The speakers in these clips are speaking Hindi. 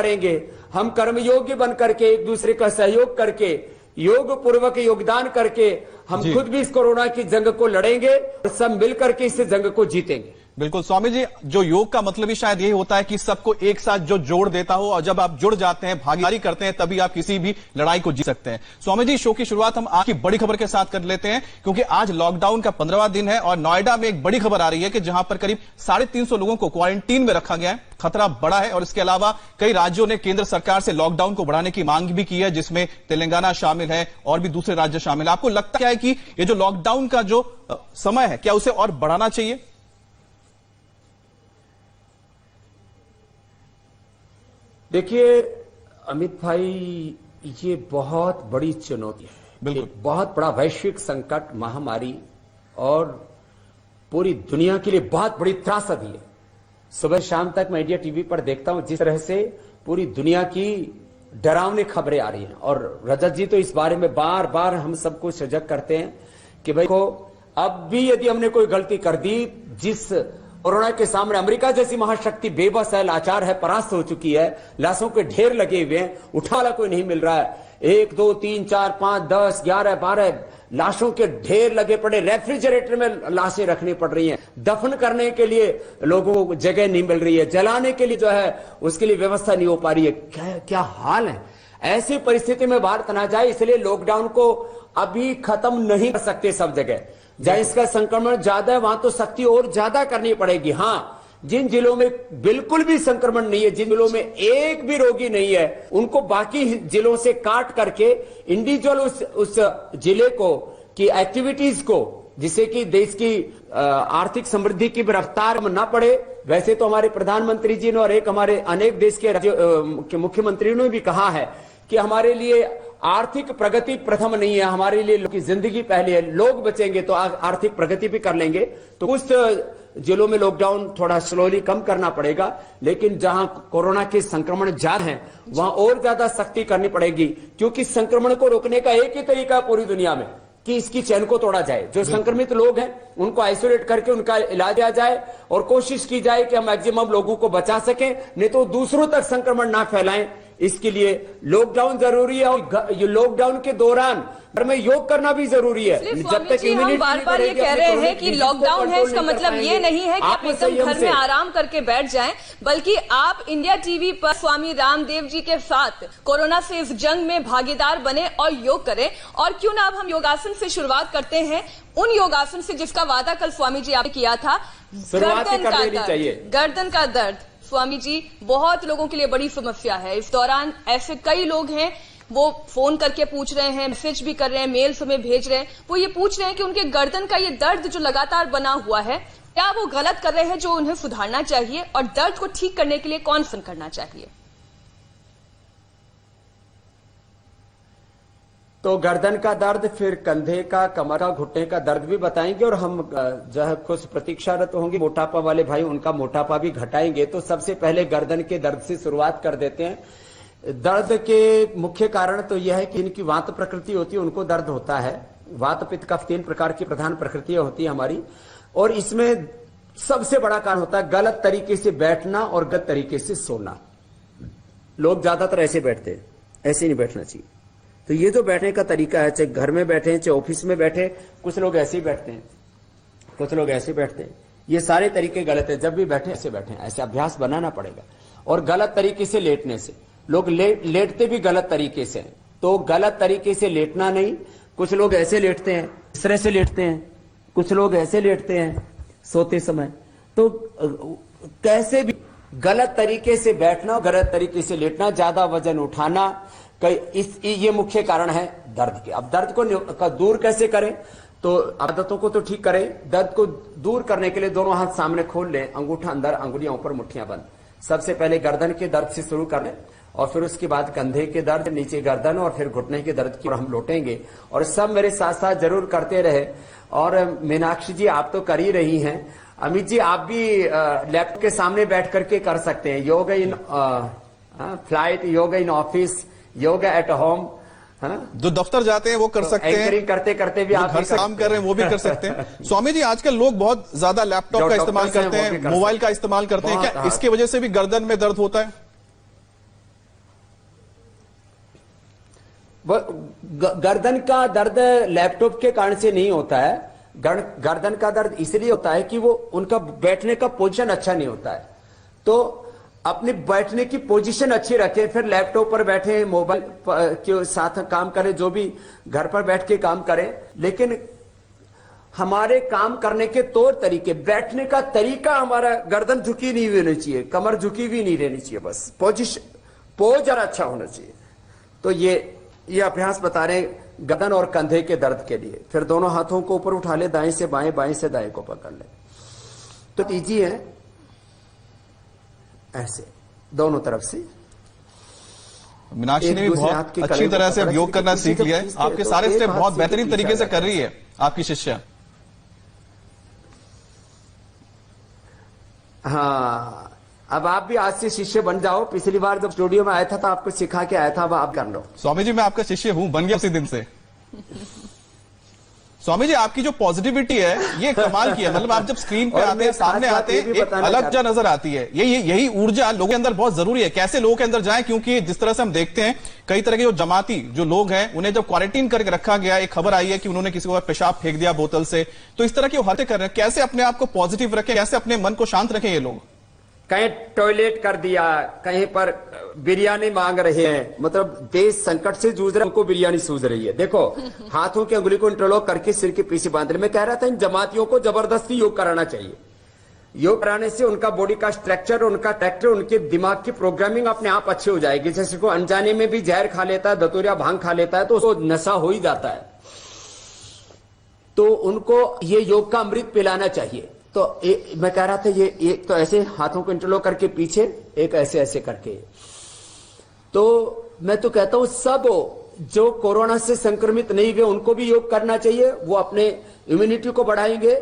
करेंगे, हम कर्मयोग्य बन करके एक दूसरे का सहयोग करके योग पूर्वक योगदान करके हम खुद भी इस कोरोना की जंग को लड़ेंगे और सब मिलकर के इस जंग को जीतेंगे। बिल्कुल स्वामी जी, जो योग का मतलब ही शायद यही होता है कि सबको एक साथ जो जोड़ देता हो, और जब आप जुड़ जाते हैं, भागीदारी करते हैं, तभी आप किसी भी लड़ाई को जीत सकते हैं। स्वामी जी, शो की शुरुआत हम आज की बड़ी खबर के साथ कर लेते हैं, क्योंकि आज लॉकडाउन का 15वां दिन है और नोएडा में एक बड़ी खबर आ रही है कि जहां पर करीब 350 लोगों को क्वारंटीन में रखा गया है। खतरा बड़ा है और इसके अलावा कई राज्यों ने केंद्र सरकार से लॉकडाउन को बढ़ाने की मांग भी की है, जिसमें तेलंगाना शामिल है और भी दूसरे राज्य शामिल है। आपको लगता क्या है कि ये जो लॉकडाउन का जो समय है, क्या उसे और बढ़ाना चाहिए? देखिए अमित भाई, ये बहुत बड़ी चुनौती है, बिल्कुल बहुत बड़ा वैश्विक संकट, महामारी और पूरी दुनिया के लिए बहुत बड़ी त्रासदी है। सुबह शाम तक मैं इंडिया टीवी पर देखता हूं जिस तरह से पूरी दुनिया की डरावनी खबरें आ रही हैं, और रजत जी तो इस बारे में बार बार हम सबको सजग करते हैं कि भाई को अब भी यदि हमने कोई गलती कर दी, जिस कोरोना के सामने अमेरिका जैसी महाशक्ति बेबस है, लाचार है, परास्त हो चुकी है, लाशों के ढेर लगे हुए हैं, उठाला कोई नहीं मिल रहा है, 1 2 3 4 5 10 11 12 लाशों के ढेर लगे पड़े, रेफ्रिजरेटर में लाशें रखनी पड़ रही हैं, दफन करने के लिए लोगों को जगह नहीं मिल रही है, जलाने के लिए जो है उसके लिए व्यवस्था नहीं हो पा रही है। क्या हाल है। ऐसी परिस्थिति में भारत ना जाए, इसलिए लॉकडाउन को अभी खत्म नहीं कर सकते सब जगह। जहां इसका संक्रमण ज्यादा है वहां तो सख्ती और ज्यादा करनी पड़ेगी। हाँ, जिन जिलों में बिल्कुल भी संक्रमण नहीं है, जिन जिलों में एक भी रोगी नहीं है, उनको बाकी जिलों से काट करके इंडिविजुअल उस जिले को की एक्टिविटीज को, जिससे कि देश की आर्थिक समृद्धि की रफ्तार न पड़े। वैसे तो हमारे प्रधानमंत्री जी ने और एक हमारे अनेक देश के मुख्यमंत्रियों ने भी कहा है कि हमारे लिए आर्थिक प्रगति प्रथम नहीं है, हमारे लिए लोग की जिंदगी पहले है, लोग बचेंगे तो आर्थिक प्रगति भी कर लेंगे। तो कुछ जिलों में लॉकडाउन थोड़ा स्लोली कम करना पड़ेगा, लेकिन जहां कोरोना के संक्रमण ज्यादा है वहां और ज्यादा सख्ती करनी पड़ेगी, क्योंकि संक्रमण को रोकने का एक ही तरीका है पूरी दुनिया में कि इसकी चैन को तोड़ा जाए। जो संक्रमित लोग हैं उनको आइसोलेट करके उनका इलाज किया जाए और कोशिश की जाए कि हम मैक्सिमम लोगों को बचा सकें, नहीं तो दूसरों तक संक्रमण ना फैलाएं। इसके लिए लॉकडाउन जरूरी है और लॉकडाउन के दौरान घर में योग करना भी जरूरी है। जब तक हम बार-बार ये कह रहे हैं कि लॉकडाउन है, इसका मतलब ये नहीं है कि आप एकदम घर में आराम करके बैठ जाएं, बल्कि आप इंडिया टीवी पर स्वामी रामदेव जी के साथ कोरोना से इस जंग में भागीदार बने और योग करें। और क्यों ना अब हम योगासन से शुरुआत करते हैं, उन योगासन से जिसका वादा कल स्वामी जी आपने किया था, गर्दन का दर्द। स्वामी जी, बहुत लोगों के लिए बड़ी समस्या है। इस दौरान ऐसे कई लोग हैं, वो फोन करके पूछ रहे हैं, मैसेज भी कर रहे हैं, मेल्स हमें भेज रहे हैं, वो ये पूछ रहे हैं कि उनके गर्दन का ये दर्द जो लगातार बना हुआ है, क्या वो गलत कर रहे हैं, जो उन्हें सुधारना चाहिए, और दर्द को ठीक करने के लिए कौन सा करना चाहिए? तो गर्दन का दर्द, फिर कंधे का, कमर का, घुटने का दर्द भी बताएंगे, और हम जो है कुछ प्रतीक्षारत होंगे मोटापा वाले भाई, उनका मोटापा भी घटाएंगे। तो सबसे पहले गर्दन के दर्द से शुरुआत कर देते हैं। दर्द के मुख्य कारण तो यह है कि इनकी वात प्रकृति होती है, उनको दर्द होता है। वात पित्त कफ 3 प्रकार की प्रधान प्रकृतियां होती है हमारी, और इसमें सबसे बड़ा कारण होता है गलत तरीके से बैठना और गलत तरीके से सोना। लोग ज्यादातर ऐसे बैठते हैं, ऐसे नहीं बैठना चाहिए। तो ये जो बैठने का तरीका है, चाहे घर में बैठे, चाहे ऑफिस में बैठे, कुछ लोग ऐसे ही बैठते हैं, कुछ लोग ऐसे बैठते हैं, ये सारे तरीके गलत है। जब भी बैठे ऐसे बैठे, ऐसे अभ्यास बनाना पड़ेगा। और गलत तरीके से लेटने से, लोग लेटते भी गलत तरीके से, तो गलत तरीके से लेटना नहीं। कुछ लोग ऐसे लेटते हैं, इस तरह से लेटते हैं, कुछ लोग ऐसे लेटते हैं सोते समय। तो कैसे भी गलत तरीके से बैठना, गलत तरीके से लेटना, ज्यादा वजन उठाना, ये मुख्य कारण है दर्द के। अब दर्द को दूर कैसे करें, तो आदतों को तो ठीक करें। दर्द को दूर करने के लिए दोनों हाथ सामने खोल लें, अंगूठा अंदर, अंगुलियां ऊपर, मुट्ठियां बंद। सबसे पहले गर्दन के दर्द से शुरू कर लें, और फिर उसके बाद कंधे के दर्द, नीचे गर्दन, और फिर घुटने के दर्द की ओर हम लौटेंगे। और सब मेरे साथ साथ जरूर करते रहे। और मीनाक्षी जी, आप तो कर ही रही हैं, अमित जी आप भी लैपटॉप के सामने बैठ करके कर सकते हैं। Yoga in flight, yoga in office, yoga at home, है ना, जो दफ्तर जाते हैं वो कर सकते हैं, करते करते भी आप घर से काम कर रहे हैं वो भी कर सकते हैं। स्वामी जी, आजकल लोग बहुत ज्यादा लैपटॉप का इस्तेमाल करते हैं, मोबाइल का इस्तेमाल करते हैं, क्या इसकी वजह से भी गर्दन में दर्द होता है? गर्दन का दर्द लैपटॉप के कारण से नहीं होता है। गर्दन का दर्द इसलिए होता है कि वो उनका बैठने का पोजीशन अच्छा नहीं होता है। तो अपनी बैठने की पोजीशन अच्छी रखें, फिर लैपटॉप पर बैठे, मोबाइल के साथ काम करें, जो भी घर पर बैठ के काम करें, लेकिन हमारे काम करने के तौर तरीके, बैठने का तरीका, हमारा गर्दन झुकी नहीं होनी चाहिए, कमर झुकी भी नहीं रहनी चाहिए, बस पोज अच्छा होना चाहिए। तो ये अभ्यास बता रहे हैं गर्दन और कंधे के दर्द के लिए। फिर दोनों हाथों को ऊपर उठा ले, दाएं से बाएं, बाएं से दाएं को पकड़ ले। तो कीजिए ऐसे दोनों तरफ से। मीनाक्षी ने भी बहुत अच्छी तरह से योग करना सीख लिया है। आपके सारे स्टेप बहुत बेहतरीन तरीके से कर रही है आपकी शिष्या। हाँ, अब आप भी आज से शिष्य बन जाओ। पिछली बार जब स्टूडियो में आया था तो आपको सिखा के आया था, अब आप कर लो। स्वामी जी मैं आपका शिष्य हूं, बन गया उसी दिन से। स्वामी जी आपकी जो पॉजिटिविटी है ये कमाल की है। मतलब आप जब स्क्रीन पे आते हैं, सामने आते हैं, एक अलग जा नजर आती है। यही ऊर्जा लोगों के अंदर बहुत जरूरी है। कैसे लोगों के अंदर जाए, क्योंकि जिस तरह से हम देखते हैं कई तरह के जो जमाती जो लोग हैं उन्हें जब क्वारंटीन करके रखा गया, एक खबर आई है कि उन्होंने किसी को पेशाब फेंक दिया बोतल से, तो इस तरह की हरकतें कर रहे हैं। कैसे अपने आप को पॉजिटिव रखें, कैसे अपने मन को शांत रखें ये लोग? कहीं टॉयलेट कर दिया, कहीं पर बिरयानी मांग रहे हैं, मतलब देश संकट से जूझ रहे हैं, उनको बिरयानी सूझ रही है। देखो हाथों की अंगुली को इंटरलॉक करके सिर के पीछे बांध रहे। मैं कह रहा था इन जमातियों को जबरदस्ती योग कराना चाहिए। योग कराने से उनका बॉडी का स्ट्रक्चर, उनका ट्रैक्टर, उनके दिमाग की प्रोग्रामिंग अपने आप अच्छी हो जाएगी। जैसे को अनजाने में भी जहर खा लेता है, धतूरिया भांग खा लेता है, तो उसको नशा हो ही जाता है। तो उनको ये योग का अमृत पिलाना चाहिए। तो मैं कह रहा था ये एक तो ऐसे हाथों को इंटरलॉक करके पीछे, एक ऐसे ऐसे करके। तो मैं तो कहता हूं सब जो कोरोना से संक्रमित नहीं हुए उनको भी योग करना चाहिए। वो अपने इम्यूनिटी को बढ़ाएंगे,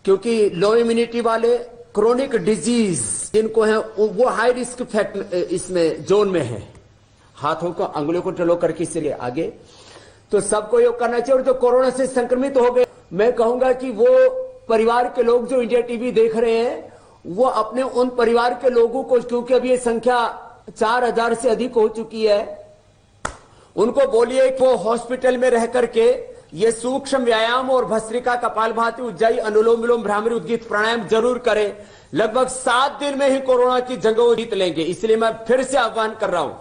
क्योंकि लो इम्यूनिटी वाले, क्रोनिक डिजीज जिनको है, वो हाई रिस्क फैक्टर इसमें जोन में है। हाथों को अंगुलियों को इंटरलॉक करके इसलिए आगे, तो सबको योग करना चाहिए। और जो कोरोना से संक्रमित हो गए, मैं कहूंगा कि वो परिवार के लोग जो इंडिया टीवी देख रहे हैं, वो अपने उन परिवार के लोगों को, क्योंकि अब ये संख्या 4000 से अधिक हो चुकी है, उनको बोलिए कि वो हॉस्पिटल में रह करके ये सूक्ष्म व्यायाम और भस्त्रिका, कपालभाति, उज्जाई, अनुलोम विलोम, भ्रामरी, उद्गीत प्राणायाम जरूर करें। लगभग 7 दिन में ही कोरोना की जंग वो जीत लेंगे। इसलिए मैं फिर से आह्वान कर रहा हूं,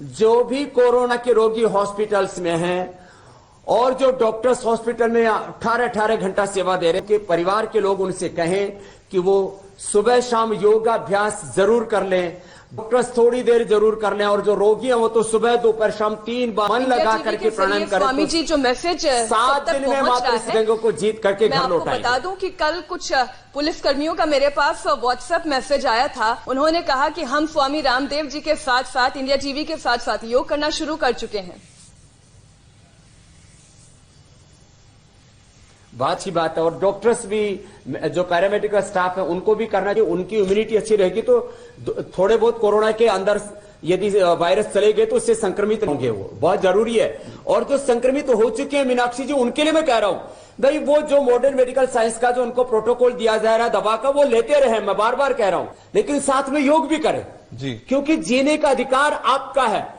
जो भी कोरोना के रोगी हॉस्पिटल्स में हैं और जो डॉक्टर्स हॉस्पिटल में 18 घंटा सेवा दे रहे हैं, कि परिवार के लोग उनसे कहें कि वो सुबह शाम योगाभ्यास जरूर कर लें, डॉक्टर्स थोड़ी देर जरूर कर लें, और जो रोगी हैं वो तो सुबह दोपहर शाम 3 बार मन लगा करके प्राणायाम करें। स्वामी जी जो मैसेज 7 दिन में मात्र इस जंग को जीत करके घर लौटाएंगे। बता दूं कि कल कुछ पुलिसकर्मियों का मेरे पास व्हाट्सएप मैसेज आया था। उन्होंने कहा कि हम स्वामी रामदेव जी के साथ साथ, इंडिया टीवी के साथ साथ योग करना शुरू कर चुके हैं। बहुत अच्छी बात है। और डॉक्टर्स भी, जो पैरामेडिकल स्टाफ है, उनको भी करना चाहिए। उनकी इम्यूनिटी अच्छी रहेगी तो थोड़े बहुत कोरोना के अंदर यदि वायरस चले गए तो उससे संक्रमित होंगे, वो बहुत जरूरी है। और जो संक्रमित हो चुके हैं मीनाक्षी जी, उनके लिए मैं कह रहा हूं भाई, वो जो मॉडर्न मेडिकल साइंस का जो उनको प्रोटोकॉल दिया जा रहा है दवा का, वो लेते रहे। मैं बार बार कह रहा हूं, लेकिन साथ में योग भी करें जी, क्योंकि जीने का अधिकार आपका है।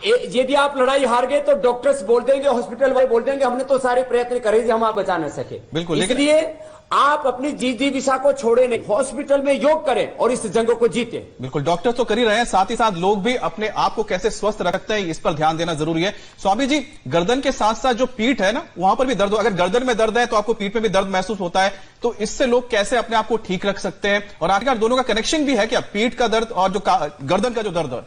यदि आप लड़ाई हार गए तो डॉक्टर्स बोल देंगे, हॉस्पिटल वाले बोल देंगे हमने तो सारे प्रयत्न करे थे, हम आप बचा न सके। बिल्कुल, इसलिए आप अपनी जीविका को छोड़े नहीं, हॉस्पिटल में योग करें और इस जंग को जीते। बिल्कुल, डॉक्टर तो कर ही रहे हैं, साथ ही साथ लोग भी अपने आप को कैसे स्वस्थ रख सकते हैं इस पर ध्यान देना जरूरी है। स्वामी जी, गर्दन के साथ साथ जो पीठ है ना, वहां पर भी दर्द हो, अगर गर्दन में दर्द है तो आपको पीठ में भी दर्द महसूस होता है, तो इससे लोग कैसे अपने आप को ठीक रख सकते हैं? और आखिरकार दोनों का कनेक्शन भी है क्या, पीठ का दर्द और जो गर्दन का जो दर्द है?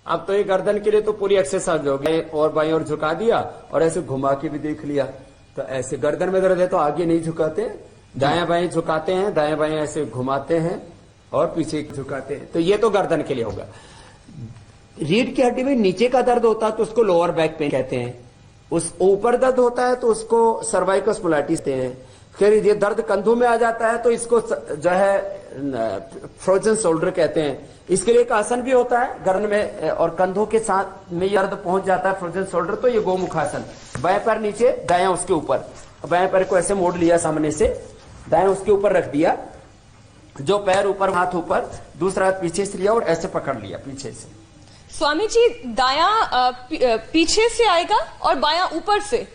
अब तो ये गर्दन के लिए तो पूरी एक्सरसाइज हो गई, और बाईं ओर झुका दिया और ऐसे घुमा के भी देख लिया। तो ऐसे गर्दन में दर्द है तो आगे नहीं झुकाते, दायां बाएं झुकाते हैं, दायां बाएं ऐसे घुमाते हैं और पीछे झुकाते हैं। तो ये तो गर्दन के लिए होगा। रीढ़ की हड्डी में नीचे का दर्द होता है तो उसको लोअर बैक पेन कहते हैं। उस ऊपर दर्द होता है तो उसको सर्वाइकल स्पॉन्डिलाइटिस कहते हैं। फिर ये दर्द कंधों में आ जाता है तो इसको जो है फ्रोजन शोल्डर कहते हैं। इसके लिए एक आसन भी होता है गर्दन में और कंधों के साथ में ये दर्द पहुंच जाता है फ्रोजन शोल्डर, तो ये गोमुखासन। बाएं पैर नीचे, दायां उसके ऊपर, बाएं पैर को ऐसे मोड़ लिया सामने से, दायां उसके ऊपर रख दिया जो पैर ऊपर, हाथ ऊपर, दूसरा हाथ पीछे से लिया और ऐसे पकड़ लिया पीछे से। स्वामी जी, दायां पीछे से आएगा और बायां ऊपर से।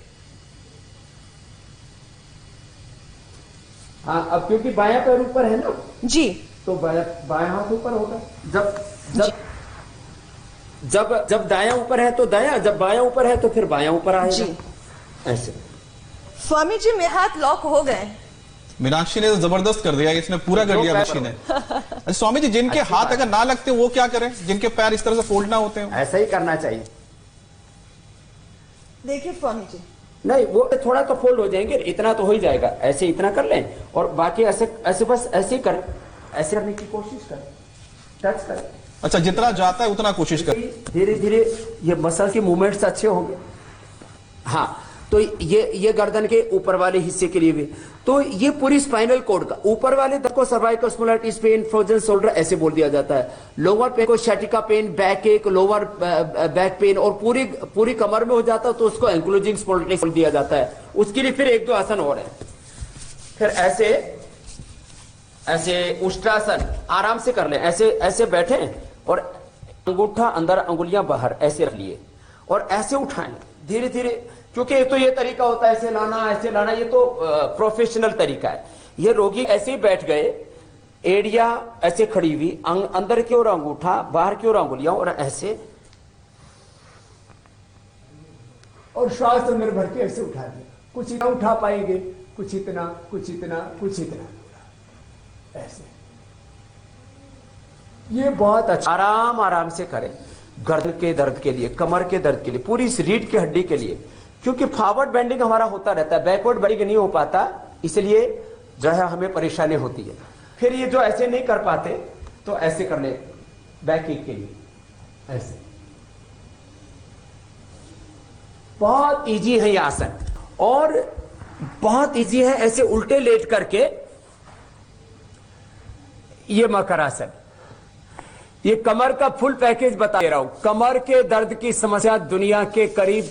हाँ, अब क्योंकि बायां पैर ऊपर है ना जी, तो बायां हाथ ऊपर होगा। जब दायां ऊपर है तो दायां, जब बायां ऊपर है तो फिर बायां ऊपर आएगा। जी, ऐसे। स्वामी जी मेरे हाथ लॉक हो गए। मीनाक्षी ने तो जबरदस्त कर दिया, इसने पूरा कर दिया मशीन ने। स्वामी जी, जिनके हाथ अगर ना लगते वो क्या करें, जिनके पैर इस तरह से फोल्ड ना होते हैं? ऐसा ही करना चाहिए। देखिए स्वामी जी, नहीं, वो थोड़ा तो फोल्ड हो जाएंगे, इतना तो हो ही जाएगा। ऐसे इतना कर लें और बाकी ऐसे ऐसे बस ऐसे ही करें, ऐसे करने की कोशिश करें, टच करें। अच्छा, जितना जाता है उतना कोशिश करें। धीरे धीरे ये मसल के मूवमेंट्स अच्छे होंगे। हाँ, तो ये गर्दन के ऊपर वाले हिस्से के लिए भी, तो ये पूरी स्पाइनल कॉर्ड का ऊपर वाले दर्द को cervical spondylitis pain, frozen shoulder ऐसे बोल दिया जाता है। लोअर पेन को sciatica pain, backache, lower back pain और पूरी कमर में हो जाता है तो उसको एंक्लोजिंग स्पॉन्डिलाइटिस बोल दिया जाता है। उसके लिए फिर एक दो आसन और है। फिर ऐसे उष्ट्रासन आराम से कर लें, ऐसे बैठे और अंगूठा अंदर, अंगुलियां बाहर, ऐसे रख लिए और ऐसे उठाएं धीरे धीरे। क्योंकि तो ये तरीका होता है ऐसे लाना, ये तो प्रोफेशनल तरीका है। ये रोगी ऐसे ही बैठ गए, एड़िया ऐसे खड़ी हुई, अंदर की ओर अंगूठा, बाहर की ओर अंगुलियां और ऐसे, और श्वास अंदर भर के ऐसे उठा दिया। कुछ इतना उठा पाएंगे, कुछ इतना, कुछ इतना, कुछ इतना, ऐसे। ये बहुत अच्छा, आराम से करें। गर्दन के दर्द के लिए, कमर के दर्द के लिए, पूरी इस रीढ़ की हड्डी के लिए, क्योंकि फॉरवर्ड बेंडिंग हमारा होता रहता है, बैकवर्ड बेंडिंग नहीं हो पाता, इसलिए जो है हमें परेशानी होती है। फिर ये जो ऐसे नहीं कर पाते तो ऐसे कर ले, बैक किक के लिए ऐसे। बहुत इजी है ये आसन और बहुत इजी है। ऐसे उल्टे लेट करके ये मकरासन, ये कमर का फुल पैकेज बता दे रहा हूं। कमर के दर्द की समस्या दुनिया के करीब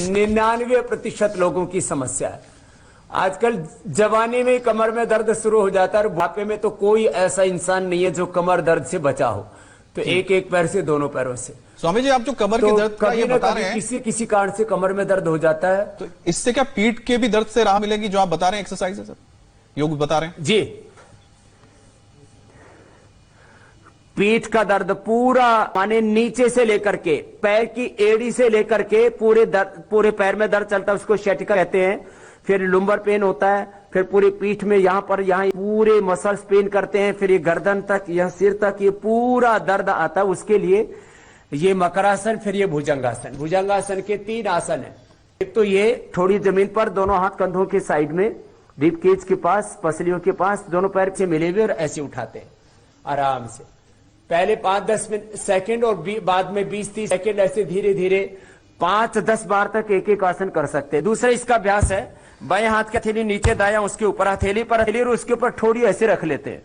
99% लोगों की समस्या है। आजकल जवानी में कमर में दर्द शुरू हो जाता है और बुढ़ापे में तो कोई ऐसा इंसान नहीं है जो कमर दर्द से बचा हो। तो एक पैर से, दोनों पैरों से। स्वामी जी, आप जो कमर के दर्द का ये बता रहे हैं, किसी कारण से कमर में दर्द हो जाता है, तो इससे क्या पीठ के भी दर्द से राहत मिलेगी? जो आप बता रहे हैं एक्सरसाइज है सर, योग बता रहे हैं जी। पीठ का दर्द पूरा, माने नीचे से लेकर के पैर की एड़ी से लेकर के पूरे पैर में दर्द चलता है, उसको शैटिका कहते हैं। फिर लुम्बर पेन होता है, फिर पूरी पीठ में यहाँ पूरे मसल्स पेन करते हैं, फिर ये गर्दन तक, यह सिर तक, ये पूरा दर्द आता है। उसके लिए ये मकरासन, फिर ये भुजंगासन। भुजंगासन के 3 आसन है। एक तो ये थोड़ी जमीन पर, दोनों हाथ कंधों के साइड में, रिब केज के पास, पसलियों के पास, दोनों पैर से मिले हुए और ऐसे उठाते हैं आराम से। पहले 5-10 सेकंड और बाद में 20-30 सेकंड, ऐसे धीरे धीरे 5-10 बार तक एक आसन कर सकते हैं। दूसरा इसका अभ्यास है, बाएं हाथ की हथेली नीचे, दायां उसके ऊपर, हथेली पर हथेली और उसके ऊपर थोड़ी ऐसे रख लेते हैं।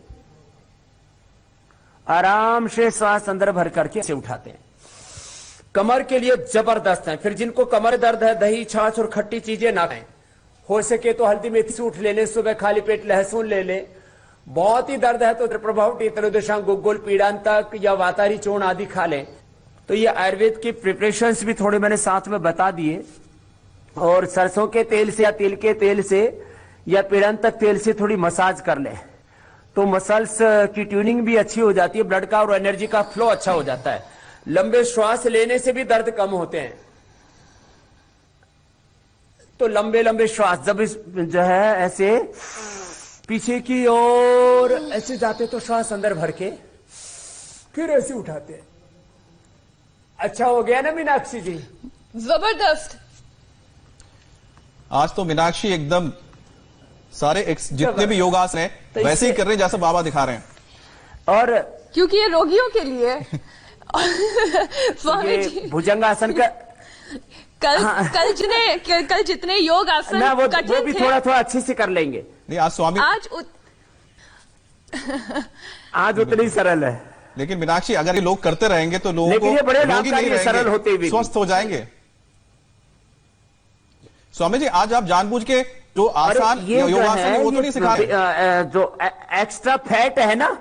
आराम से सांस अंदर भर करके ऐसे उठाते हैं। कमर के लिए जबरदस्त है। फिर जिनको कमर दर्द है, दही, छाछ और खट्टी चीजें ना खाएं। हो सके तो हल्दी मेथी सूठ ले लें, सुबह खाली पेट लहसुन ले लें। बहुत ही दर्द है तो प्रभाव टीतरोदशांग, गुग्गुल, पीड़ांतक या वातारी चूर्ण आदि खा लें। तो ये आयुर्वेद की प्रिपरेशंस भी थोड़े मैंने साथ में बता दिए। और सरसों के तेल से या तिल के तेल से या पीड़ांतक तेल से थोड़ी मसाज कर लें तो मसल्स की ट्यूनिंग भी अच्छी हो जाती है, ब्लड का और एनर्जी का फ्लो अच्छा हो जाता है। लंबे श्वास लेने से भी दर्द कम होते हैं। तो लंबे श्वास जब जो है ऐसे पीछे की ओर ऐसे जाते तो श्वास अंदर भर के फिर ऐसे उठाते हैं। अच्छा हो गया ना मीनाक्षी जी? जबरदस्त। आज तो मीनाक्षी एकदम सारे जितने भी योगासन है तो वैसे ही कर रहे हैं जैसा बाबा दिखा रहे हैं। और क्योंकि ये रोगियों के लिए स्वामी जी भुजंगासन का कल जितने योग आसन ना वो कठिन भी थे, थोड़ा अच्छे से कर लेंगे। नहीं, आज स्वामी आज उतनी सरल है। लेकिन मीनाक्षी, अगर ये लोग करते रहेंगे तो लोगों को ये बड़े रोगी नहीं रहेंगे, सरल होते हुए स्वस्थ हो जाएंगे। स्वामी जी, आज आप जानबूझ के जो आसान योगासन है वो तो नहीं सिखा रहे। जो एक्स्ट्रा फैट है ना,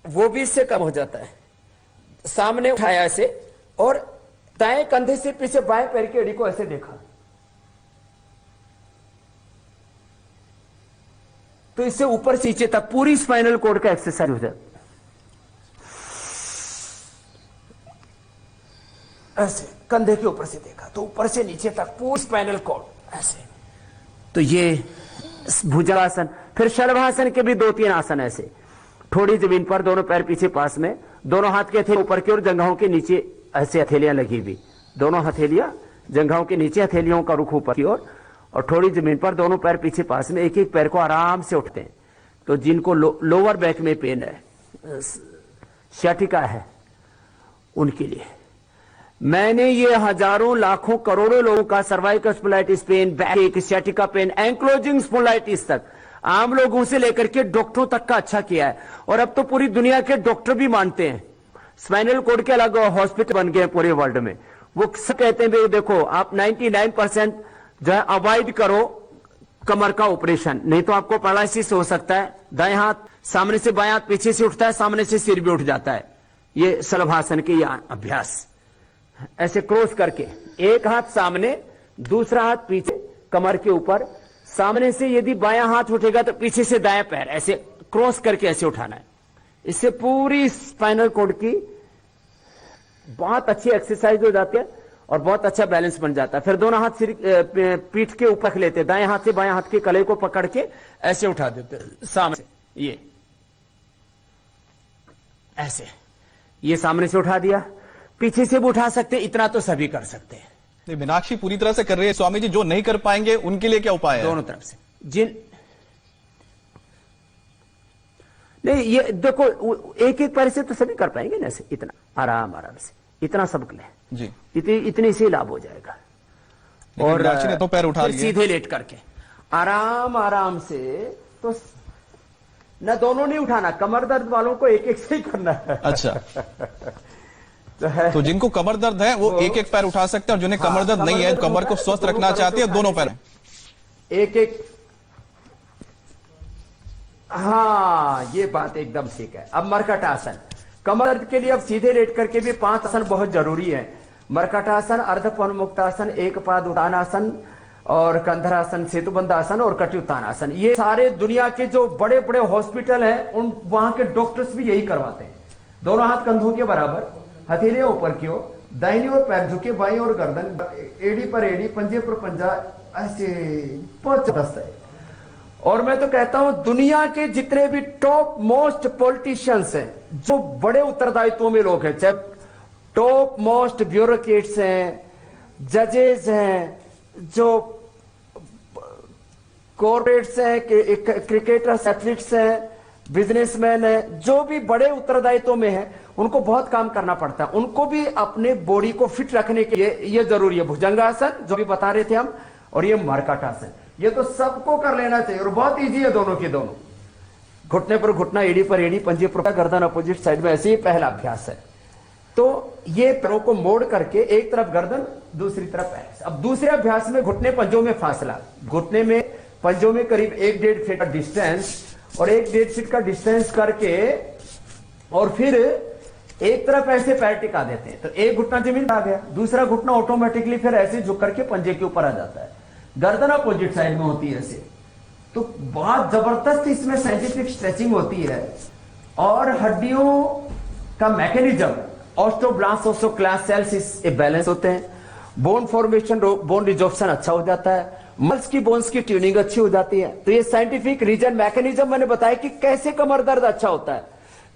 वो भी इससे कम हो जाता है। सामने उठाया ऐसे और दाएं कंधे से पीछे बाएं पैर की एड़ी को ऐसे देखा, तो इससे ऊपर से नीचे तक पूरी स्पाइनल कॉर्ड का एक्सरसाइज हो जाता। ऐसे कंधे के ऊपर से देखा तो ऊपर से नीचे तक पूरी स्पाइनल कॉर्ड ऐसे। तो ये भुजंगासन। फिर शलभासन के भी 2-3 आसन ऐसे, थोड़ी जमीन पर, दोनों पैर पीछे पास में, दोनों हाथ के हथेली ऊपर की ओर, जंघाओं के नीचे ऐसे हथेलियां लगी हुई, दोनों हथेलियां जंघाओं के नीचे, हथेलियों का रुख ऊपर की ओर, और थोड़ी जमीन पर, दोनों पैर पीछे पास में, एक एक पैर को आराम से उठते हैं। तो जिनको लोअर बैक में पेन है, सियाटिका है, उनके लिए मैंने ये हजारों लाखों करोड़ों लोगों का cervical spondylitis pain, back, sciatica pain, ankylosing spondylitis तक आम लोगों से लेकर के डॉक्टरों तक का अच्छा किया है। और अब तो पूरी दुनिया के डॉक्टर भी मानते हैं, स्पाइनल कॉर्ड के अलग हॉस्पिटल बन गए पूरे वर्ल्ड में। वो सब कहते हैं देखो आप 99% जो है अवॉइड करो कमर का ऑपरेशन, नहीं तो आपको पैरालिसिस हो सकता है। दाएं हाथ सामने से, बाएं हाथ पीछे से उठता है, सामने से सिर भी उठ जाता है। ये शलभासन के ये अभ्यास ऐसे क्रॉस करके, एक हाथ सामने, दूसरा हाथ पीछे कमर के ऊपर, सामने से यदि बायां हाथ उठेगा तो पीछे से दायां पैर ऐसे क्रॉस करके ऐसे उठाना है। इससे पूरी स्पाइनल कॉर्ड की बहुत अच्छी एक्सरसाइज हो जाती है और बहुत अच्छा बैलेंस बन जाता है। फिर दोनों हाथ सिर पीठ के ऊपर लेते हैं, दाएं हाथ से बाएं हाथ के कलाई को पकड़ के ऐसे उठा देते हैं सामने से, ये सामने से उठा दिया, पीछे से भी उठा सकते, इतना तो सभी कर सकते हैं। मीनाक्षी पूरी तरह से कर रही है। स्वामी जी, जो नहीं कर पाएंगे उनके लिए क्या उपाय है? दोनों तरफ से नहीं, ये देखो एक एक पैर से तो सभी कर पाएंगे ना, ऐसे इतना आराम से, इतना सब ले जी, इतनी से लाभ हो जाएगा। और मीनाक्षी ने तो पैर उठा लिए, सीधे लेट करके आराम से, तो न दोनों नहीं उठाना, कमर दर्द वालों को एक एक से ही करना है। अच्छा तो जिनको कमर दर्द है वो एक एक पैर उठा सकते हैं, और जिन्हें कमर दर्द नहीं है, कमर को स्वस्थ रखना चाहते हैं, दोनों पैर एक एक। हाँ, ये बात एकदम ठीक है। अब मरकट आसन, कमर दर्द के लिए अब सीधे लेट करके भी 5 आसन बहुत जरूरी है। मरकटासन, अर्धपवनमुक्तासन, एक पाद उत्तानासन, और कंधरासन, सेतुबंध आसन और कटी उत्तानासन। ये सारे दुनिया के जो बड़े बड़े हॉस्पिटल हैं, उन वहां के डॉक्टर्स भी यही करवाते हैं। दोनों हाथ कंधों के बराबर, हथेलियां ऊपर की ओर, दाहिनी ओर पैर झुके, बाईं ओर गर्दन, एड़ी पर एड़ी, पंजे पर पंजा, ऐसे 5-10 है। और मैं तो कहता हूं दुनिया के जितने भी टॉप मोस्ट पॉलिटिशियंस हैं, जो बड़े उत्तरदायित्वों में लोग हैं, चाहे टॉप मोस्ट ब्यूरोक्रेट्स हैं, जजेस हैं, जो कॉर्पोरेट्स हैं, क्रिकेटर्स, एथलीट्स हैं, बिजनेसमैन है, जो भी बड़े उत्तरदायित्व में है, उनको बहुत काम करना पड़ता है। उनको भी अपने बॉडी को फिट रखने के लिए ये जरूरी है। भुजंगासन जो भी बता रहे थे हम, और ये मरकटासन, ये तो सबको कर लेना चाहिए और बहुत इजी है दोनों के दोनों। घुटने पर घुटना, एड़ी पर एड़ी, पंजे पर गर्दन अपोजिट साइड में, ऐसे ही पहला अभ्यास है। तो ये पैरों को मोड़ करके एक तरफ गर्दन, दूसरी तरफ पैर। अब दूसरे अभ्यास में घुटने पंजों में फासला, घुटने में पंजों में करीब 1-1.5 फीट का डिस्टेंस, और 1-1.5 फीट का डिस्टेंस करके और फिर एक तरफ ऐसे पैर टिका देते हैं। तो एक घुटना जमीन आ गया, दूसरा घुटना ऑटोमेटिकली फिर ऐसे झुक करके पंजे के ऊपर आ जाता है। गर्दन अपोजिट साइड में होती है ऐसे। तो बहुत जबरदस्त इसमें साइंटिफिक स्ट्रेचिंग होती है, और हड्डियों का मैकेनिज्म, ऑस्टोब्लास्ट, ऑस्टोक्लास्ट सेल्स इस बैलेंस होते हैं। बोन फॉर्मेशन, बोन रिजॉर्प्शन अच्छा हो जाता है, मल्स की बोन्स की ट्यूनिंग अच्छी हो जाती है। तो ये साइंटिफिक रीजन मैकेनिज्म मैंने बताया कि कैसे कमर दर्द अच्छा होता है।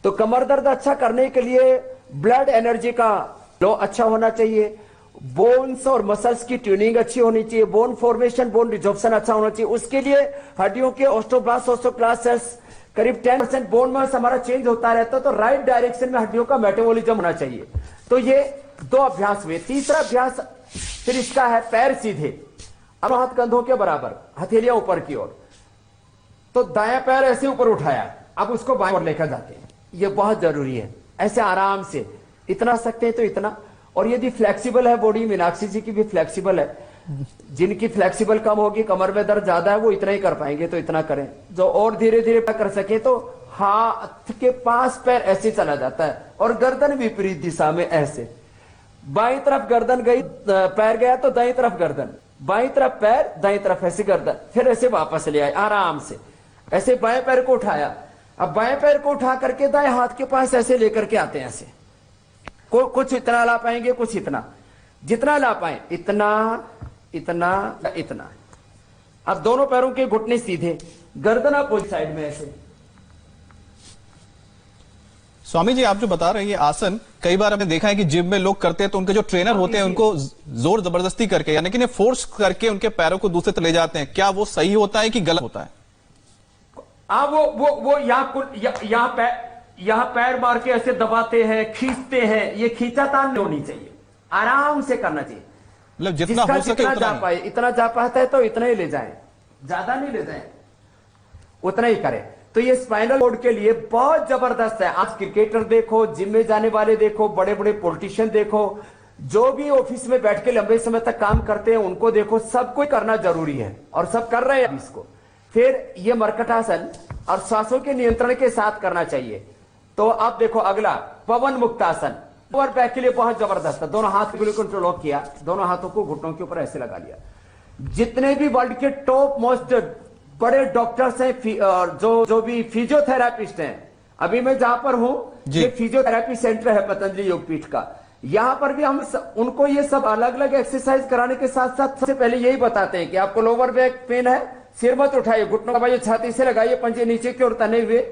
तो कमर दर्द अच्छा करने के लिए ब्लड एनर्जी का फ्लो अच्छा होना चाहिए, बोन्स और मसल्स की ट्यूनिंग अच्छी होनी चाहिए, बोन फॉर्मेशन, बोन रिजॉर्प्शन अच्छा होना चाहिए। उसके लिए हड्डियों के ऑस्टोब्लास्ट, ऑस्टोक्लास्ट सेल्स करीब 10% बोन मास हमारा चेंज होता रहता है, तो राइट डायरेक्शन में हड्डियों का मेटाबॉलिज्म होना चाहिए। तो ये 2 अभ्यास हुए। तीसरा अभ्यास फिर इसका है पैर सीधे, अब हाथ कंधों के बराबर, हथेलियां ऊपर की ओर। तो दायां पैर ऐसे ऊपर उठाया, अब उसको बाएं ओर लेकर जाते हैं। ये बहुत जरूरी है। ऐसे आराम से इतना सकते हैं तो इतना, और यदि फ्लेक्सिबल है बॉडी, मीनाक्षी जी की भी फ्लेक्सिबल है, जिनकी फ्लेक्सिबल कम होगी, कमर में दर्द ज्यादा है, वो इतना ही कर पाएंगे तो इतना करें। जो और धीरे धीरे कर सके तो हाथ के पास पैर ऐसे चला जाता है और गर्दन विपरीत दिशा में ऐसे, बाईं तरफ गर्दन गई, पैर गया तो दाईं तरफ गर्दन, बाईं तरफ पैर, दाईं तरफ ऐसे गर्दन, फिर ऐसे वापस ले आए आराम से, ऐसे बाएं पैर को उठाया। अब बाएं पैर को उठा करके दाएं हाथ के पास ऐसे लेकर के आते हैं ऐसे, कुछ इतना ला पाएंगे, कुछ इतना, जितना ला पाए, इतना इतना इतना। अब दोनों पैरों के घुटने सीधे, गर्दन अपोजिट साइड में ऐसे। स्वामी जी, आप जो बता रहे हैं ये आसन कई बार हमने देखा है कि जिम में लोग करते हैं तो उनके जो ट्रेनर होते हैं उनको जोर जबरदस्ती करके, यानी कि फोर्स करके उनके पैरों को दूसरे तरफ ले जाते हैं। क्या वो सही होता है कि गलत होता है? वो यहाँ पैर मार के ऐसे दबाते हैं, खींचते हैं, ये खींचातान नहीं होनी चाहिए, आराम से करना चाहिए। मतलब जितना हो सके जितना उतना जा पाए, इतना जा पाता है तो इतना ही ले जाएं, ज्यादा नहीं ले जाएं, उतना ही करें। तो ये स्पाइनल कोड के लिए बहुत जबरदस्त है। आज क्रिकेटर देखो, जिम में जाने वाले देखो, बड़े बड़े पॉलिटिशियन देखो, जो भी ऑफिस में बैठ के लंबे समय तक काम करते हैं उनको देखो, सबको करना जरूरी है और सब कर रहे हैं इसको। फिर ये मर्कटासन और सांसों के नियंत्रण के साथ करना चाहिए। तो अब देखो अगला पवन मुक्तासन, लोअर बैक के लिए बहुत जबरदस्त है। दोनों हाथ को लॉक किया, दोनों हाथों को घुटनों के ऊपर ऐसे लगा लिया। जितने भी वर्ल्ड के टॉप मोस्ट बड़े डॉक्टर्स हैं, जो भी फिजियोथेरापिस्ट हैं, अभी मैं जहां पर हूं, ये फिजियोथेरापी सेंटर है पतंजलि योगपीठ का, यहां पर भी हम उनको ये सब अलग अलग एक्सरसाइज कराने के साथ साथ सबसे पहले यही बताते हैं कि आपको लोअर बैक पेन है, सिर मत उठाइए, घुटनों दबाइए, छाती से लगाइए, पंजे नीचे की ओर तने हुए,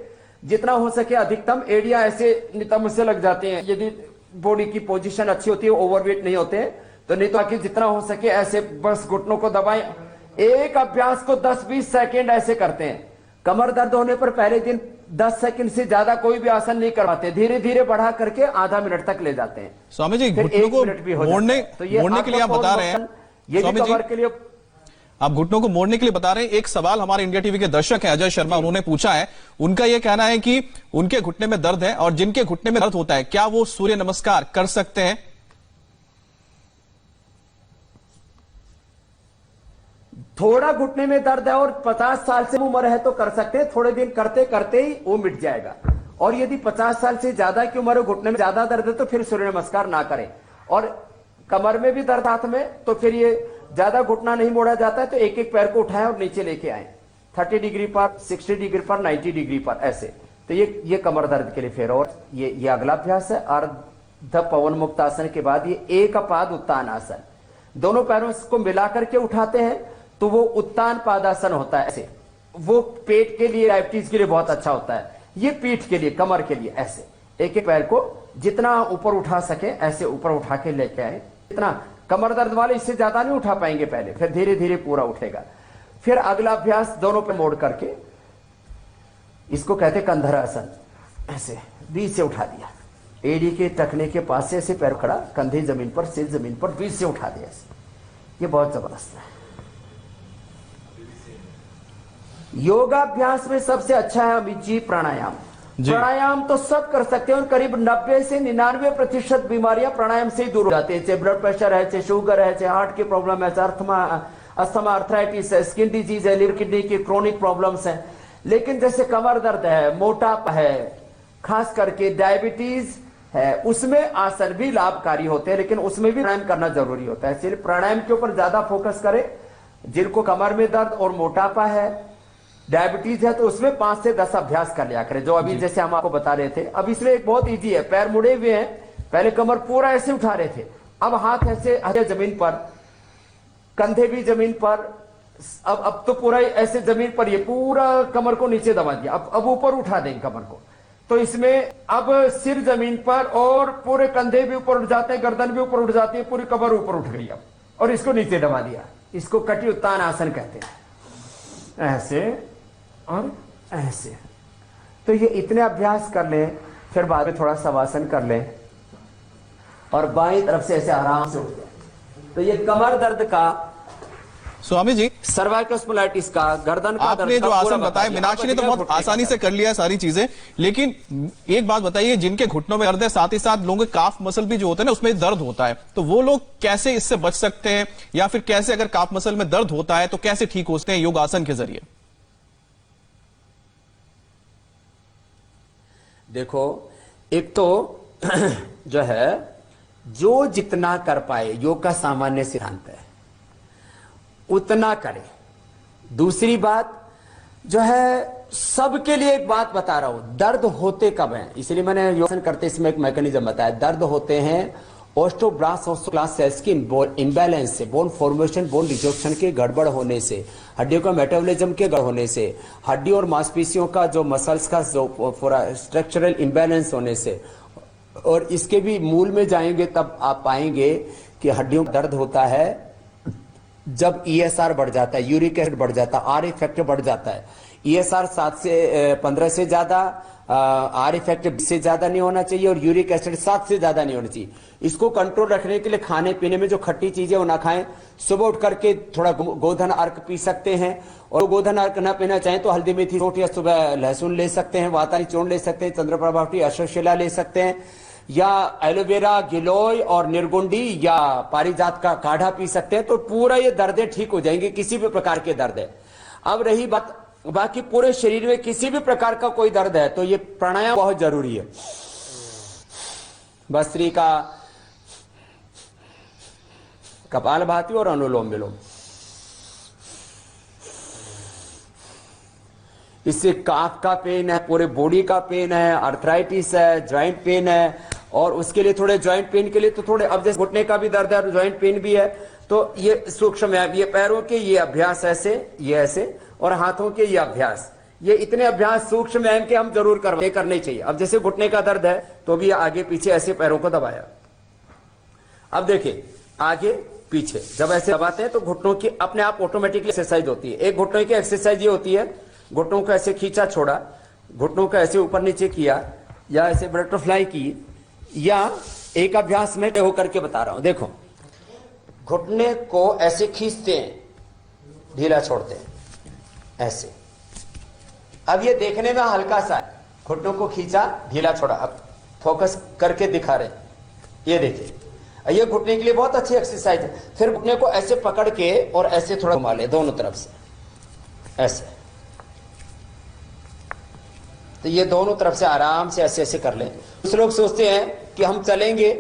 जितना हो सके अधिकतम एड़ियां ऐसे नितंब से लग जाते हैं। यदि बॉडी की पोजीशन अच्छी होती है, ओवरवेट नहीं होते हैं, तो नहीं तो आखिर जितना हो सके ऐसे बस घुटनों को दबाएं। एक अभ्यास को 10-20 सेकेंड ऐसे करते हैं। कमर दर्द होने पर पहले दिन 10 सेकंड से ज्यादा कोई भी आसन नहीं करवाते, धीरे धीरे बढ़ा करके आधा मिनट तक ले जाते हैं। स्वामी जी, घुटनों को मोड़ने के लिए आप बता रहे हैं, ये भी कमर के लिए आप घुटनों को मोड़ने के लिए बता रहे हैं। एक सवाल हमारे इंडिया टीवी के दर्शक हैं अजय शर्मा, उन्होंने पूछा है, उनका यह कहना है कि उनके घुटने में दर्द है और जिनके घुटने में दर्द होता है, क्या वो सूर्य नमस्कार कर सकते हैं? थोड़ा घुटने में दर्द है और 50 साल से उम्र है तो कर सकते हैं, थोड़े दिन करते करते ही वो मिट जाएगा। और यदि 50 साल से ज्यादा की उम्र है, घुटने में ज्यादा दर्द है, तो फिर सूर्य नमस्कार ना करें। और कमर में भी दर्द हाथ में, तो फिर ये ज्यादा घुटना नहीं मोड़ा जाता है, तो एक एक पैर को उठाएं और नीचे लेके आए 30 डिग्री पर, 60 डिग्री पर, 90 डिग्री पर ऐसे। तो ये कमर दर्द के लिए। फिर और ये अगला अभ्यास है अर्ध पवन मुक्त आसन के बाद ये एक पाद उत्तान आसन। दोनों पैरों को मिलाकर के उठाते हैं तो वो उत्तान पादासन होता है ऐसे। वो पेट के लिए, डायबिटीज के लिए बहुत अच्छा होता है। ये पीठ के लिए, कमर के लिए ऐसे एक एक पैर को जितना ऊपर उठा सके ऐसे ऊपर उठा के लेके आए। इतना कमर दर्द वाले इससे ज्यादा नहीं उठा पाएंगे पहले, फिर धीरे धीरे पूरा उठेगा। फिर अगला अभ्यास दोनों पे मोड़ करके, इसको कहते कंधरासन, ऐसे बीच से उठा दिया, एड़ी के टखने के पास से ऐसे पैर खड़ा, कंधे जमीन पर, सिर जमीन पर, बीच से उठा दिया ऐसे। ये बहुत जबरदस्त है। योगाभ्यास में सबसे अच्छा है अमित जी प्राणायाम। प्राणायाम तो सब कर सकते हैं और करीब 90 से 99% बीमारियां प्राणायाम से ही दूर हो जाती है। चाहे ब्लड प्रेशर है, चाहे शुगर है, चाहे हार्ट की प्रॉब्लम है, अस्थमा, आर्थराइटिस है, स्किन डिजीज है, लिवर किडनी की क्रोनिक प्रॉब्लम्स है। लेकिन जैसे कमर दर्द है, मोटापा है, खास करके डायबिटीज है, उसमें आसन भी लाभकारी होते हैं, लेकिन उसमें भी प्राणायाम करना जरूरी होता है। इसलिए प्राणायाम के ऊपर ज्यादा फोकस करें। जिनको कमर में दर्द और मोटापा है, डायबिटीज है, तो उसमें 5 से 10 अभ्यास कर लिया करें, जो अभी जैसे हम आपको बता रहे थे। अब इसमें एक बहुत इजी है, पैर मुड़े हुए हैं, पहले कमर पूरा ऐसे उठा रहे थे, अब हाथ ऐसे जमीन पर, कंधे भी जमीन पर, अब तो पूरा ऐसे जमीन पर, ये पूरा कमर को नीचे दबा दिया। अब ऊपर उठा दें कमर को, तो इसमें अब सिर जमीन पर और पूरे कंधे भी ऊपर उठ जाते हैं, गर्दन भी ऊपर उठ जाती है, पूरी कमर ऊपर उठ गई अब, और इसको नीचे दबा दिया। इसको कटी उत्तान आसन कहते हैं, ऐसे और ऐसे। तो ये इतने अभ्यास कर लें, फिर बाद में थोड़ा शवासन कर लें और बाईं तरफ से ऐसे आराम से उठ जाए। तो ये कमर दर्द का स्वामी जी, सर्वाइकल स्पॉन्डिलाइटिस का, गर्दन का, आपने जो आसन बताया, मीनाक्षी ने तो बहुत आसानी से कर लिया है सारी चीजें, लेकिन एक बात बताइए, जिनके घुटनों में दर्द है, साथ ही साथ लोगों के काफ मसल भी जो होते हैं ना, उसमें दर्द होता है, तो वो लोग कैसे इससे बच सकते हैं, या फिर कैसे, अगर काफ मसल में दर्द होता है तो कैसे ठीक होते हैं योगासन के जरिए? देखो, एक तो जो है, जो जितना कर पाए, योग का सामान्य सिद्धांत है, उतना करे। दूसरी बात जो है, सबके लिए एक बात बता रहा हूं, दर्द होते कब हैं, इसलिए मैंने योगासन करते इसमें एक मैकेनिज्म बताया। दर्द होते हैं ऑस्टियोब्लास्ट ऑस्टियोक्लास्ट सेल्स की इम्बैलेंस से, बोन फॉर्मेशन, बोन रिजॉर्प्शन के गड़बड़ होने से, हड्डियों का मेटाबॉलिज्म के गड़बड़ होने से, हड्डी और मांसपेशियों का जो मसल्स का जो स्ट्रक्चरल इम्बैलेंस होने से, और इसके भी मूल में जाएंगे तब आप पाएंगे कि हड्डियों का दर्द होता है जब ईएसआर बढ़ जाता है, यूरिक एसिड बढ़ जाता है, आर इफेक्ट बढ़ जाता है। ईएसआर 7 से 15 से ज्यादा, आर इफेक्ट 20 से ज्यादा नहीं होना चाहिए, और यूरिक एसिड 7 से ज्यादा नहीं होना चाहिए। इसको कंट्रोल रखने के लिए खाने पीने में जो खट्टी चीजें वो ना खाएं। सुबह उठ करके थोड़ा गोधन अर्क पी सकते हैं, और गोधन अर्क ना पीना चाहें तो हल्दी मेथी रोट या सुबह लहसुन ले सकते हैं, वातानी चूर्ण ले सकते हैं, चंद्रप्रभावटी अश्वशिला ले सकते हैं, या एलोवेरा, गिलोय और निर्गुंडी या पारिजात का काढ़ा पी सकते हैं। तो पूरा ये दर्दें ठीक हो जाएंगे, किसी भी प्रकार के दर्द है। अब रही बात बाकी पूरे शरीर में किसी भी प्रकार का कोई दर्द है तो ये प्राणायाम बहुत जरूरी है। भस्त्रिका, कपालभाति और अनुलोम विलोम, इससे काफ का पेन है, पूरे बॉडी का पेन है, अर्थराइटिस है, जॉइंट पेन है, और उसके लिए थोड़े जॉइंट पेन के लिए तो थोड़े, अब जैसे घुटने का भी दर्द है और जॉइंट पेन भी है, तो ये सूक्ष्म व्यायाम, ये पैरों के ये अभ्यास ऐसे, ये ऐसे, और हाथों के ये अभ्यास, ये इतने अभ्यास सूक्ष्म व्यायाम के हम जरूर करने चाहिए। अब जैसे घुटने का दर्द है तो भी आगे पीछे ऐसे पैरों को दबाया। अब देखिए, आगे पीछे जब ऐसे दबाते हैं तो घुटनों की अपने आप ऑटोमेटिकली एक्सरसाइज होती है। एक घुटनों की एक्सरसाइज ये होती है, घुटनों को ऐसे खींचा छोड़ा, घुटनों को ऐसे ऊपर नीचे किया, या ऐसे बटरफ्लाई की, या एक अभ्यास में होकर के बता रहा हूं। देखो, घुटने को ऐसे खींचते हैं, ढीला छोड़ते हैं, ऐसे। अब ये देखने में हल्का सा है, घुटनों को खींचा, ढीला छोड़ा, अब फोकस करके दिखा रहे, ये देखिए, ये घुटने के लिए बहुत अच्छी एक्सरसाइज है। फिर घुटने को ऐसे पकड़ के और ऐसे थोड़ा घुमा ले दोनों तरफ से, ऐसे। तो ये दोनों तरफ से आराम से ऐसे ऐसे कर लें। कुछ लोग सोचते हैं कि हम चलेंगे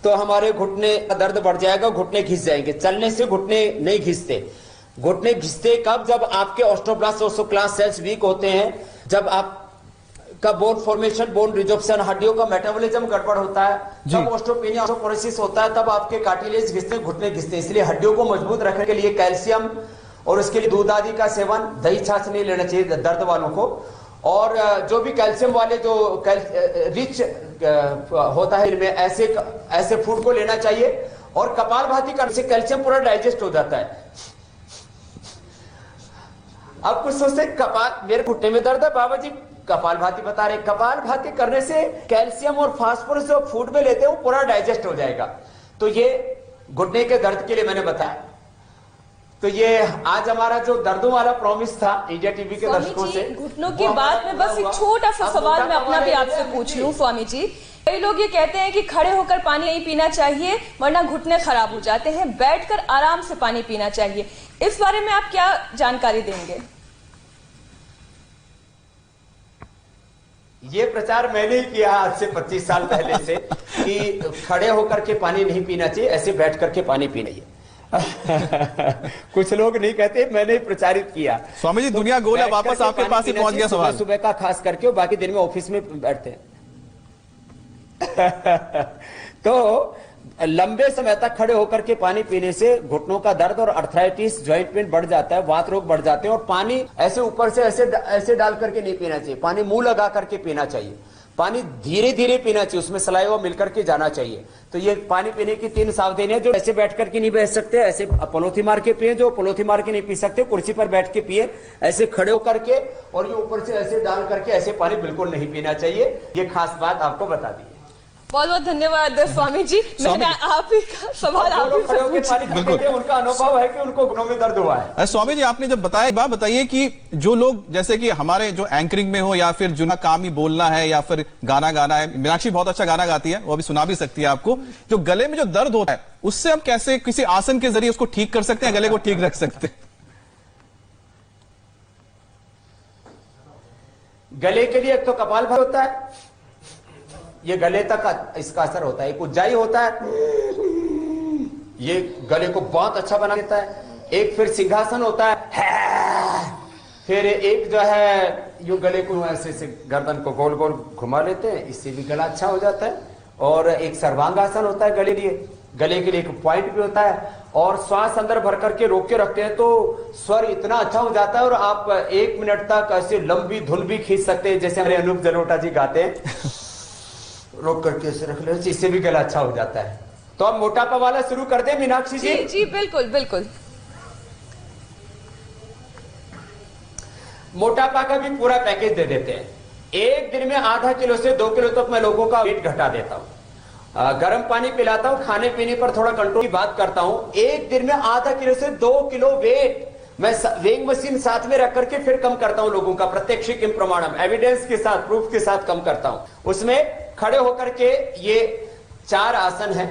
तो हमारे घुटने का दर्द बढ़ जाएगा, घुटने घिस जाएंगे। चलने से घुटने नहीं घिसते। घुटने घिसते कब? जब आपके ऑस्टियोब्लास्ट ऑस्टियोक्लास्ट सेल्स वीक होते हैं, जब आप का बोन फॉर्मेशन, बोन रिजॉर्प्शन, हड्डियों का मेटाबॉलिज्म गड़बड़ होता है, जब ऑस्टियोपेनिया, ऑस्टियोपोरोसिस होता है, तब आपके कार्टिलेज घिसते, घुटने घिसते। इसलिए हड्डियों को मजबूत रखने के लिए कैल्शियम, और उसके लिए दूध आदि का सेवन, दही छाछ नहीं लेना चाहिए दर्द वालों को, और जो भी कैल्शियम वाले जो रिच होता है इनमें, ऐसे फूड को लेना चाहिए। और कपालभाति करने से कैल्शियम पूरा डाइजेस्ट हो जाता है। अब कुछ सोचते कपाल, मेरे घुटने में दर्द है, बाबा जी कपालभाति बता रहे। कपालभाति करने से कैल्शियम और फास्फोरस जो फूड में लेते हैं वो पूरा डाइजेस्ट हो जाएगा। तो ये घुटने के दर्द के लिए मैंने बताया। तो ये आज हमारा जो दर्दों वाला प्रॉमिस था इंडिया टीवी के दर्शकों से, घुटनों की बात में बस एक छोटा सा सवाल मैं अपना भी आपसे पूछ लूं स्वामी जी। कई लोग ये कहते हैं कि खड़े होकर पानी नहीं पीना चाहिए वरना घुटने खराब हो जाते हैं, बैठकर आराम से पानी पीना चाहिए। इस बारे में आप क्या जानकारी देंगे? ये प्रचार मैंने ही किया आज से 25 साल पहले से कि खड़े होकर के पानी नहीं पीना चाहिए, ऐसे बैठ करके पानी पीना चाहिए। कुछ लोग नहीं कहते, मैंने प्रचारित किया। स्वामी जी, दुनिया गोल है, वापस आपके पास ही पहुंच गया सवाल। सुबह का खास करके, और बाकी दिन में ऑफिस में बैठते हैं। तो लंबे समय तक खड़े होकर के पानी पीने से घुटनों का दर्द और अर्थराइटिस, जॉइंट पेन बढ़ जाता है, वात रोग बढ़ जाते हैं। और पानी ऐसे ऊपर से ऐसे डाल करके नहीं पीना चाहिए, पानी मुंह लगा करके पीना चाहिए। पानी धीरे धीरे पीना चाहिए, उसमें सलाइवा मिलकर के जाना चाहिए। तो ये पानी पीने की 3 सावधानियां, जो ऐसे बैठ करके नहीं बैठ सकते, ऐसे पलोथी मार के पिए, जो पलोथी मार के नहीं पी सकते कुर्सी पर बैठ के पिए, ऐसे खड़े होकर के, और ये ऊपर से ऐसे डाल करके ऐसे पानी बिल्कुल नहीं पीना चाहिए। ये खास बात आपको बता दी। बहुत बहुत धन्यवाद स्वामी जी। मैंने आप ही का सवाल आप ही से पूछा। उनका अनुभव है कि उनको घुटनों में दर्द हुआ है। स्वामी जी, आपने जब बताया, एक बात बताइए कि जो लोग जैसे कि हमारे जो एंकरिंग में हो या फिर जिनका काम ही बोलना है या फिर गाना गाना है, मीनाक्षी बहुत अच्छा गाना गाती है, वो अभी सुना भी सकती है आपको, जो गले में जो दर्द होता है उससे हम कैसे किसी आसन के जरिए उसको ठीक कर सकते हैं, गले को ठीक रख सकते हैं? गले के लिए एक तो कपालभाति होता है, ये गले तक इसका असर होता है। एक उज्जाई होता है, ये गले को बहुत अच्छा बना देता है। एक फिर सिंहासन होता है, फिर एक जो है यो गले को ऐसे से गर्दन को गोल गोल घुमा लेते हैं, इससे भी गला अच्छा हो जाता है। और एक सर्वांगासन होता है गले लिए, गले के लिए एक पॉइंट भी होता है। और श्वास अंदर भर करके रोक के रखते हैं तो स्वर इतना अच्छा हो जाता है और आप 1 मिनट तक ऐसे लंबी धुन भी खींच सकते हैं, जैसे हमारे अनूप जलोटा जी गाते हैं, रोक करके ऐसे रख ले, इससे भी गला अच्छा हो जाता है। तो अब मोटापा वाला शुरू कर दे मीनाक्षी जी। जी बिल्कुल बिल्कुल। मोटापा का भी पूरा पैकेज दे देते हैं। एक दिन में आधा किलो से 2 किलो तक मैं लोगों का वेट घटा देता हूं। गर्म पानी पिलाता हूं, खाने पीने पर थोड़ा कंट्रोल की बात करता हूं। एक दिन में आधा किलो से 2 किलो वेट मैं वेइंग मशीन साथ में रख करके फिर कम करता हूं लोगों का, प्रत्यक्षिक प्रमाणम, एविडेंस के साथ, प्रूफ के साथ कम करता हूं। उसमें खड़े होकर के ये 4 आसन है,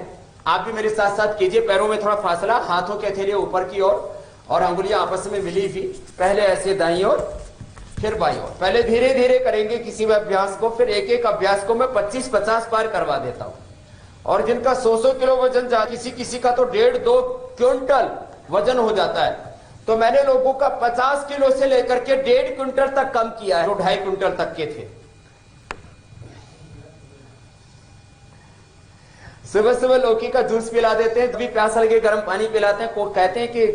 आप भी मेरे साथ साथ कीजिए। पैरों में थोड़ा फासला, हाथों के हथेलियां ऊपर की ओर और अंगुलियां आपस में मिली हुई, पहले ऐसे दाईं ओर फिर बाईं ओर। पहले धीरे धीरे करेंगे किसी भी अभ्यास को, फिर एक एक अभ्यास को मैं 25-50 बार करवा देता हूं। और जिनका 100 किलो वजन जा, किसी किसी का तो 1.5-2 क्विंटल वजन हो जाता है, तो मैंने लोगों का 50 किलो से लेकर के 1.5 क्विंटल तक कम किया है, जो 2.5 क्विंटल तक के थे। सुबह सुबह लौकी का जूस पिला देते हैं, भी प्यास लगे गर्म पानी पिलाते हैं। कहते हैं कि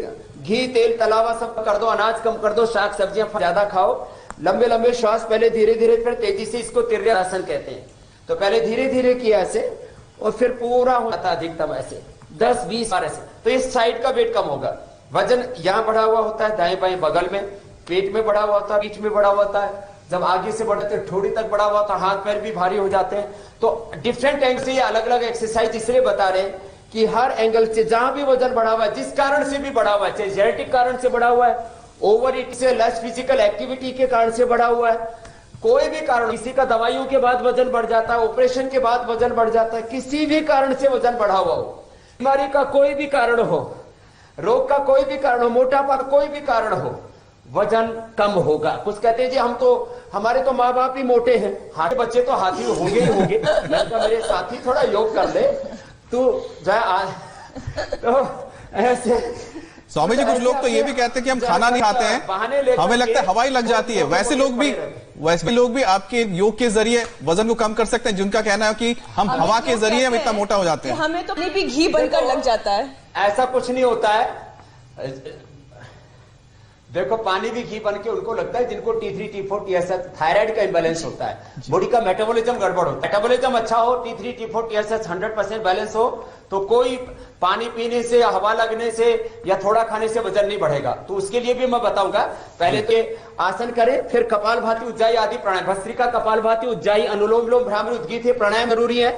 घी तेल तला हुआ सब कर दो, अनाज कम कर दो, शाक सब्जियां ज्यादा खाओ, लंबे लंबे श्वास, पहले धीरे धीरे फिर तेजी से, इसको तिर्यासन कहते हैं। तो पहले धीरे धीरे किया ऐसे और फिर पूरा होता अधिकतम ऐसे 10-20 बार ऐसे। तो इस साइड का वेट कम होगा। वजन यहां बढ़ा हुआ होता है, दाएं बाएं बगल में, पेट में बढ़ा हुआ होता है, बीच में बढ़ा हुआ होता है, जब आगे से बढ़ते ठोड़ी तक बढ़ा हुआ होता है, हाथ पैर भी भारी हो जाते हैं। तो डिफरेंट एंगल से ये अलग अलग एक्सरसाइज इसलिए बता रहे हैं कि हर एंगल से जहां भी वजन बढ़ा हुआ है, जिस कारण से भी बढ़ा हुआ है, चाहे जेनेटिक कारण से बढ़ा हुआ है, ओवर ईट से, लेस फिजिकल एक्टिविटी के कारण से बढ़ा हुआ है, कोई भी कारण, किसी का दवाइयों के बाद वजन बढ़ जाता है, ऑपरेशन के बाद वजन बढ़ जाता है, किसी भी कारण से वजन बढ़ा हुआ हो, बीमारी का कोई भी कारण हो, रोग का कोई भी कारण हो, मोटापा का कोई भी कारण हो, वजन कम होगा। कुछ कहते हैं जी हम तो, हमारे तो माँ बाप ही मोटे हैं, हाथी बच्चे तो हाथी होंगे ही होंगे। मेरे साथी थोड़ा योग कर ले तू तो ऐसे। स्वामी जी, कुछ लोग तो ये भी कहते हैं कि हम खाना नहीं खाते हैं, हमें लगता है हवाई लग जाती है। वैसे लोग भी आपके योग के जरिए वजन को कम कर सकते हैं, जिनका कहना है कि हम हवा के जरिए हम इतना मोटा हो जाते हैं। हमें तो भी घी बनकर लग जाता है। ऐसा कुछ नहीं होता है। देखो पानी भी घी बन के उनको लगता है जिनको T3 T4 TSH थायराइड का इंबैलेंस होता है, बॉडी का मेटाबॉलिज्म गड़बड़ होता है। मेटाबॉलिज्म अच्छा हो, T3 T4 TSH 100% बैलेंस हो, तो कोई पानी पीने से या हवा लगने से या थोड़ा खाने से वजन नहीं बढ़ेगा। तो उसके लिए भी मैं बताऊंगा। पहले तो आसन करें, फिर कपालभाति, उज्जाई आदि प्राणायाम, भस्त्रिका, कपालभाति, उज्जाई, अनुलोम विलोम, भ्रामरी, उद्गीत, प्राणायाम जरूरी है,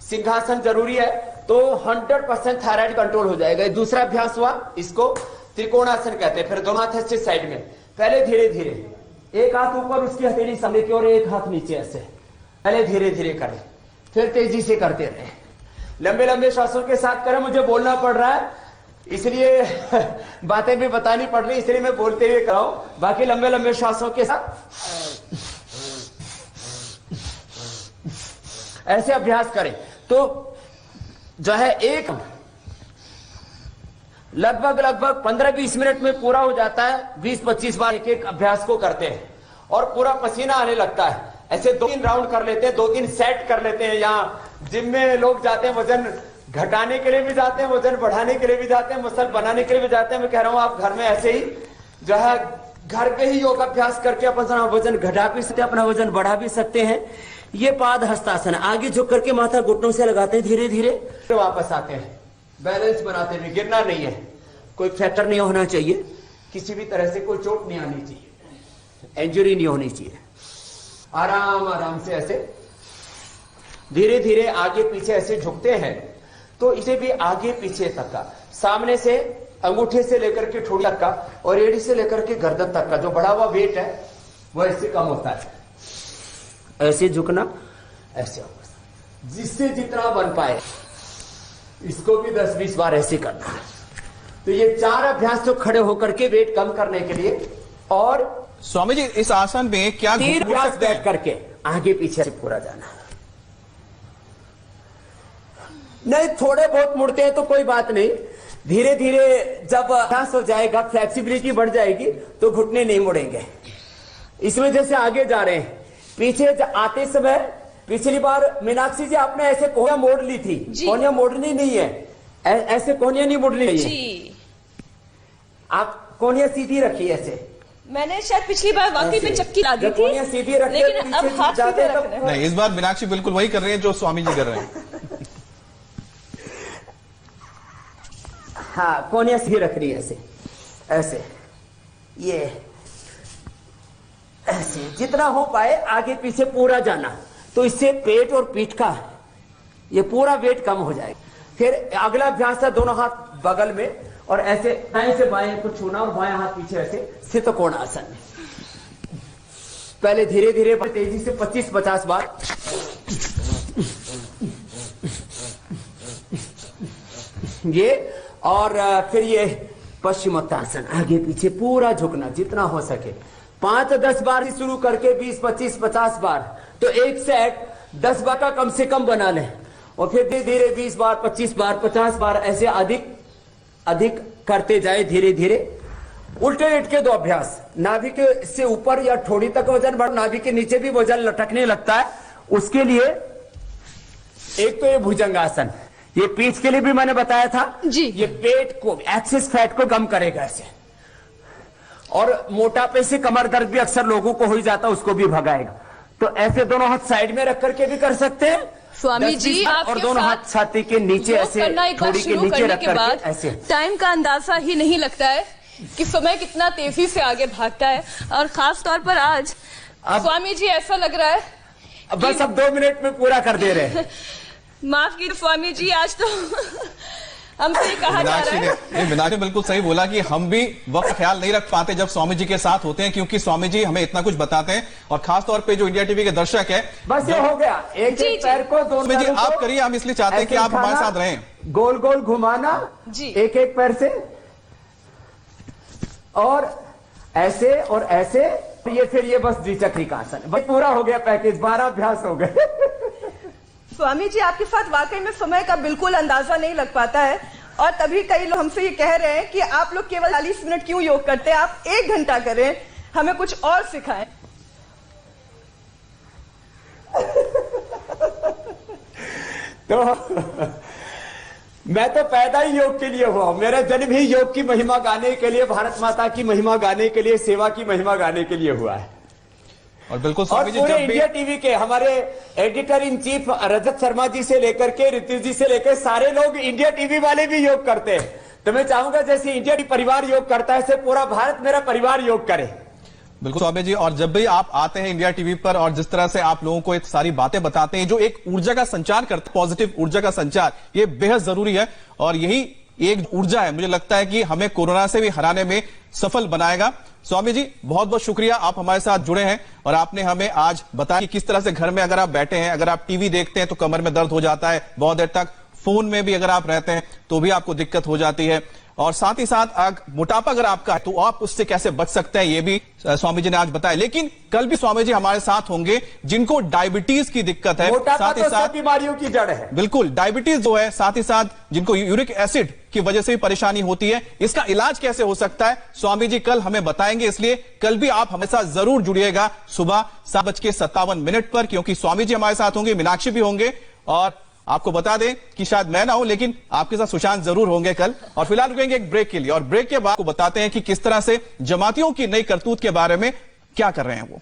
सिंहासन जरूरी है, तो 100% थायराइड कंट्रोल हो जाएगा। दूसरा अभ्यास हुआ, इसको त्रिकोणासन कहते हैं। फिर दोनों हाथ ऐसे साइड में, पहले धीरे धीरे, एक हाथ ऊपर, उसकी हथेली सामने की और एक हाथ नीचे, ऐसे पहले धीरे धीरे करें, फिर तेजी से करते रहे, लंबे लंबे श्वासों के साथ करें। मुझे बोलना पड़ रहा है इसलिए बातें भी बतानी पड़ रही, इसलिए मैं बोलते हुए कराऊं। बाकी लंबे लंबे श्वासों के साथ ऐसे अभ्यास करें तो जो है एक लगभग 15-20 मिनट में पूरा हो जाता है। 20-25 बार एक एक अभ्यास को करते हैं और पूरा पसीना आने लगता है। ऐसे 2-3 राउंड कर लेते हैं, 2-3 सेट कर लेते हैं। यहाँ जिम में लोग जाते हैं, वजन घटाने के लिए भी जाते हैं, वजन बढ़ाने के लिए भी जाते हैं, मसल बनाने के लिए भी जाते हैं। मैं कह रहा हूं आप घर में ऐसे ही जो है घर पे ही योग अभ्यास करके अपना वजन घटा भी सकते हैं, अपना वजन बढ़ा भी सकते हैं। ये पाद हस्तासन, आगे झुक करके माथा घुटनों से लगाते हैं, धीरे धीरे फिर वापस आते हैं, बैलेंस बनाते हुए। गिरना नहीं है, कोई फ्रैक्चर नहीं होना चाहिए, किसी भी तरह से कोई चोट नहीं आनी चाहिए, इंजरी नहीं होनी चाहिए। आराम आराम से ऐसे धीरे धीरे आगे पीछे ऐसे झुकते हैं तो इसे भी आगे पीछे तक का, सामने से अंगूठे से लेकर के ठोड़ी तक का और एड़ी से लेकर के गर्दन तक का जो बढ़ा हुआ वेट है वो ऐसे कम होता है। ऐसे झुकना, ऐसे जिससे जितना बन पाए इसको भी 10-20 बार ऐसे करना है। तो ये 4 अभ्यास तो खड़े होकर के वेट कम करने के लिए, और स्वामी जी इस आसन में क्या 3 अभ्यास बैठ करके आगे पीछे से पूरा जाना। नहीं थोड़े बहुत मुड़ते हैं तो कोई बात नहीं, धीरे धीरे जब अभ्यास हो जाएगा, फ्लेक्सिबिलिटी बढ़ जाएगी तो घुटने नहीं मुड़ेंगे। इसमें जैसे आगे जा रहे हैं, पीछे आते समय पिछली बार मीनाक्षी जी आपने ऐसे कोहनियां मोड़ ली थी, कोहनियां मोड़नी नहीं है, ऐसे कोहनियां नहीं मोड़नी है, आप कोहनियां सीधी रखिए ऐसे। मैंने शायद पिछली बार वाकई में चक्की ला दी थी, सीधी रखिए, लेकिन अब हाथ सीधे रखने। नहीं, इस बार मीनाक्षी बिल्कुल वही कर रही है जो स्वामी जी कर रहे हैं। हाँ, कोहनियां सीधी रख रही है ऐसे, ऐसे, ये ऐसे जितना हो पाए आगे पीछे पूरा जाना, तो इससे पेट और पीठ का ये पूरा वेट कम हो जाएगा। फिर अगला अभ्यास था दोनों हाथ बगल में और ऐसे दाएं से बाएं को छूना और बाएं हाथ पीछे ऐसे स्थित कोणासन में। पहले धीरे धीरे तेजी से 25-50 बार, ये, और फिर ये पश्चिमोत्तासन, आगे पीछे पूरा झुकना जितना हो सके। 5-10 बार ही शुरू करके 20-25-50 बार, तो एक सेट 10 बार का कम से कम बना लें, और फिर धीरे धीरे 20 बार, 25 बार, 50 बार ऐसे अधिक अधिक करते जाए धीरे धीरे। उल्टे लेट के 2 अभ्यास, नाभि के से ऊपर या ठोड़ी तक वजन बढ़, नाभि के नीचे भी वजन लटकने लगता है, उसके लिए एक तो ये भुजंगासन, ये पीठ के लिए भी मैंने बताया था जी। ये पेट को, एक्सेस फैट को कम करेगा ऐसे, और मोटापे से कमर दर्द भी अक्सर लोगों को हो ही जाता है, उसको भी भगाएगा। तो ऐसे दोनों हाथ साइड में रख करके भी कर सकते हैं स्वामी जी, और दोनों हाथ छाती के नीचे ऐसे, थोड़ी के नीचे रख करके ऐसे। टाइम का अंदाजा ही नहीं लगता है कि समय कितना तेजी से आगे भागता है, और खास तौर पर आज स्वामी जी ऐसा लग रहा है बस अब 2 मिनट में पूरा कर दे रहे हैं। माफ कीजिए स्वामी जी, आज तो हमसे कहा जा रहा है। मीनाक्षी ने बिल्कुल सही बोला कि हम भी वक्त ख्याल नहीं रख पाते जब स्वामी जी के साथ होते हैं, क्योंकि स्वामी जी हमें इतना कुछ बताते हैं, और खास तौर पे जो इंडिया टीवी के दर्शक है, बस ये हो गया, एक पैर को दोनों जी आप करिए, हम इसलिए चाहते हैं कि आप हमारे साथ रहें। गोल गोल घुमाना जी, एक पैर से, और ऐसे और ऐसे, ये फिर ये बस द्विचक्री का आसन, बस पूरा हो गया पैकेज, 12 अभ्यास हो गए। स्वामी जी आपके साथ वाकई में समय का बिल्कुल अंदाजा नहीं लग पाता है, और तभी कई लोग हमसे ये कह रहे हैं कि आप लोग केवल 40 मिनट क्यों योग करते हैं, आप 1 घंटा करें, हमें कुछ और सिखाएं। तो मैं तो पैदा ही योग के लिए हुआ, मेरा जन्म ही योग की महिमा गाने के लिए, भारत माता की महिमा गाने के लिए, सेवा की महिमा गाने के लिए हुआ है। और बिल्कुल और स्वामी जी, पूरे जब भी इंडिया टीवी के हमारे editor in chief Rajat Sharma ji से लेकर के ऋतु जी से लेकर सारे लोग इंडिया टीवी वाले भी योग करते हैं। तो मैं चाहूंगा जैसे इंडिया टीवी परिवार योग करता है, ऐसे पूरा भारत मेरा परिवार योग करे। बिल्कुल स्वामी जी, और जब भी आप आते हैं इंडिया टीवी पर और जिस तरह से आप लोगों को एक सारी बातें बताते हैं, जो एक ऊर्जा का संचार करते हैं, पॉजिटिव ऊर्जा का संचार, ये बेहद जरूरी है, और यही एक ऊर्जा है, मुझे लगता है कि हमें कोरोना से भी हराने में सफल बनाएगा। स्वामी जी बहुत बहुत शुक्रिया, आप हमारे साथ जुड़े हैं और आपने हमें आज बताया कि किस तरह से घर में अगर आप बैठे हैं, अगर आप टीवी देखते हैं तो कमर में दर्द हो जाता है बहुत देर तक, फोन में भी अगर आप रहते हैं तो भी आपको दिक्कत हो जाती है, और साथ ही साथ मोटापा अगर आपका है तो आप उससे कैसे बच सकते हैं, ये भी स्वामी जी ने आज बताया। लेकिन कल भी स्वामी जी हमारे साथ होंगे जिनको डायबिटीज की दिक्कत है, साथ ही साथ बीमारियों की जड़ है। बिल्कुल, डायबिटीज जो है, साथ ही साथ जिनको यूरिक एसिड की वजह से भी परेशानी होती है, इसका इलाज कैसे हो सकता है, स्वामी जी कल हमें बताएंगे। इसलिए कल भी आप हमारे साथ जरूर जुड़िएगा सुबह 7:57 पर, क्योंकि स्वामी जी हमारे साथ होंगे, मीनाक्षी भी होंगे, और आपको बता दें कि शायद मैं ना हूं लेकिन आपके साथ सुशांत जरूर होंगे कल। और फिलहाल रुकेंगे एक ब्रेक के लिए, और ब्रेक के बाद आपको बताते हैं कि किस तरह से जमातियों की नई करतूत के बारे में क्या कर रहे हैं वो।